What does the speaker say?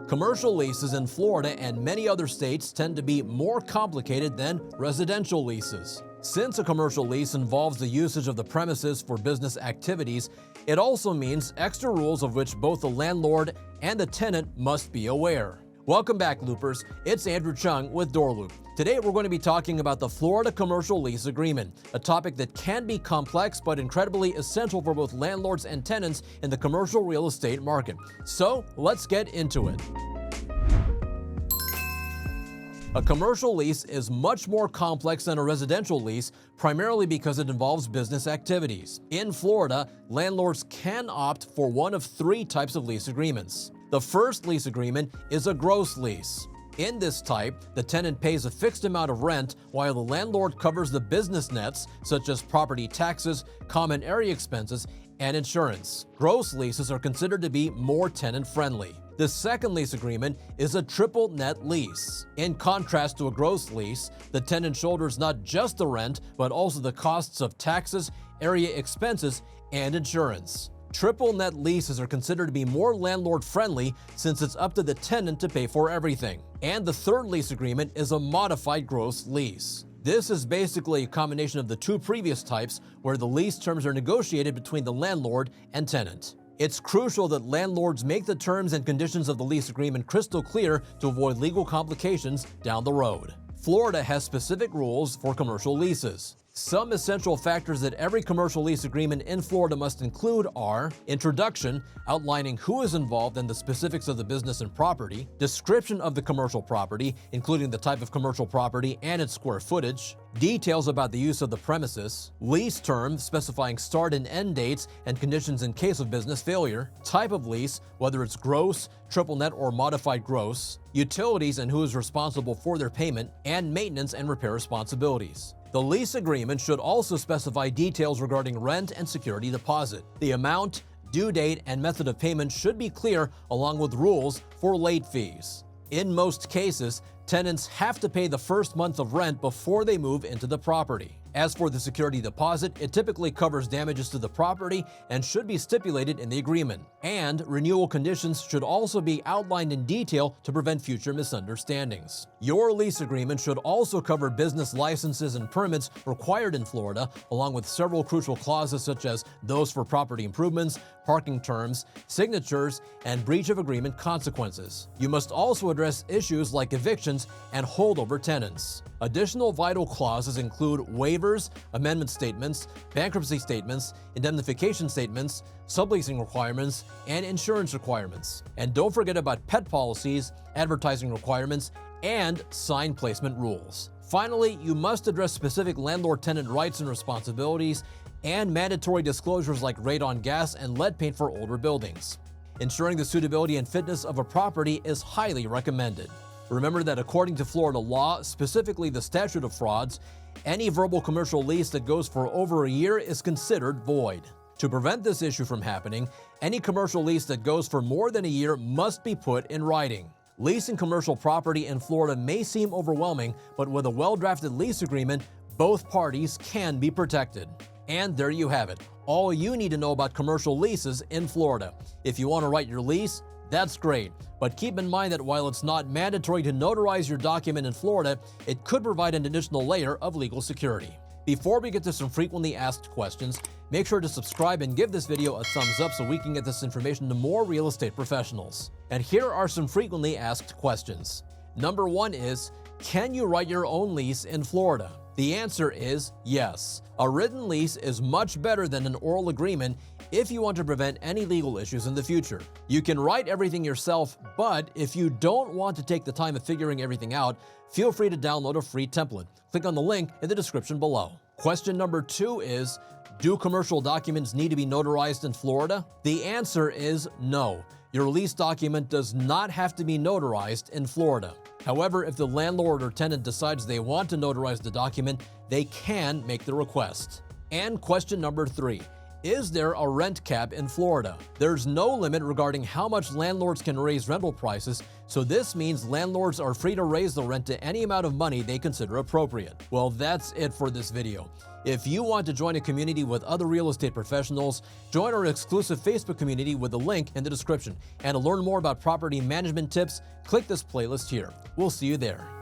Commercial leases in Florida and many other states tend to be more complicated than residential leases. Since a commercial lease involves the usage of the premises for business activities, it also means extra rules of which both the landlord and the tenant must be aware. Welcome back, Loopers. It's Andrew Chung with DoorLoop. Today we're going to be talking about the Florida Commercial Lease Agreement, a topic that can be complex but incredibly essential for both landlords and tenants in the commercial real estate market. So let's get into it. A commercial lease is much more complex than a residential lease, primarily because it involves business activities. In Florida, landlords can opt for one of three types of lease agreements. The first lease agreement is a gross lease. In this type, the tenant pays a fixed amount of rent while the landlord covers the business nets, such as property taxes, common area expenses, and insurance. Gross leases are considered to be more tenant-friendly. The second lease agreement is a triple net lease. In contrast to a gross lease, the tenant shoulders not just the rent, but also the costs of taxes, area expenses, and insurance. Triple net leases are considered to be more landlord-friendly since it's up to the tenant to pay for everything. And the third lease agreement is a modified gross lease. This is basically a combination of the two previous types where the lease terms are negotiated between the landlord and tenant. It's crucial that landlords make the terms and conditions of the lease agreement crystal clear to avoid legal complications down the road. Florida has specific rules for commercial leases. Some essential factors that every commercial lease agreement in Florida must include are introduction, outlining who is involved and the specifics of the business and property, description of the commercial property, including the type of commercial property and its square footage, details about the use of the premises, lease term specifying start and end dates and conditions in case of business failure, type of lease, whether it's gross, triple net, or modified gross, utilities and who is responsible for their payment, and maintenance and repair responsibilities. The lease agreement should also specify details regarding rent and security deposit. The amount, due date, and method of payment should be clear, along with rules for late fees. In most cases, tenants have to pay the first month of rent before they move into the property. As for the security deposit, it typically covers damages to the property and should be stipulated in the agreement. And renewal conditions should also be outlined in detail to prevent future misunderstandings. Your lease agreement should also cover business licenses and permits required in Florida, along with several crucial clauses such as those for property improvements, parking terms, signatures, and breach of agreement consequences. You must also address issues like evictions and holdover tenants. Additional vital clauses include waivers, amendment statements, bankruptcy statements, indemnification statements, subleasing requirements, and insurance requirements. And don't forget about pet policies, advertising requirements, and sign placement rules. Finally, you must address specific landlord-tenant rights and responsibilities and mandatory disclosures like radon gas and lead paint for older buildings. Ensuring the suitability and fitness of a property is highly recommended. Remember that according to Florida law, specifically the statute of frauds, any verbal commercial lease that goes for over a year is considered void. To prevent this issue from happening, any commercial lease that goes for more than a year must be put in writing. Leasing commercial property in Florida may seem overwhelming, but with a well-drafted lease agreement, both parties can be protected. And there you have it, all you need to know about commercial leases in Florida. If you want to write your lease, that's great, but keep in mind that while it's not mandatory to notarize your document in Florida, it could provide an additional layer of legal security. Before we get to some frequently asked questions, make sure to subscribe and give this video a thumbs up so we can get this information to more real estate professionals. And here are some frequently asked questions. Number 1 is, can you write your own lease in Florida? The answer is yes. A written lease is much better than an oral agreement if you want to prevent any legal issues in the future. You can write everything yourself, but if you don't want to take the time of figuring everything out, feel free to download a free template. Click on the link in the description below. Question number 2 is, do commercial documents need to be notarized in Florida? The answer is no. Your lease document does not have to be notarized in Florida. However, if the landlord or tenant decides they want to notarize the document, they can make the request. And question number 3, Is there a rent cap in Florida? There's no limit regarding how much landlords can raise rental prices, so this means landlords are free to raise the rent to any amount of money they consider appropriate. Well, that's it for this video. If you want to join a community with other real estate professionals, join our exclusive Facebook community with the link in the description. And to learn more about property management tips, click this playlist here. We'll see you there.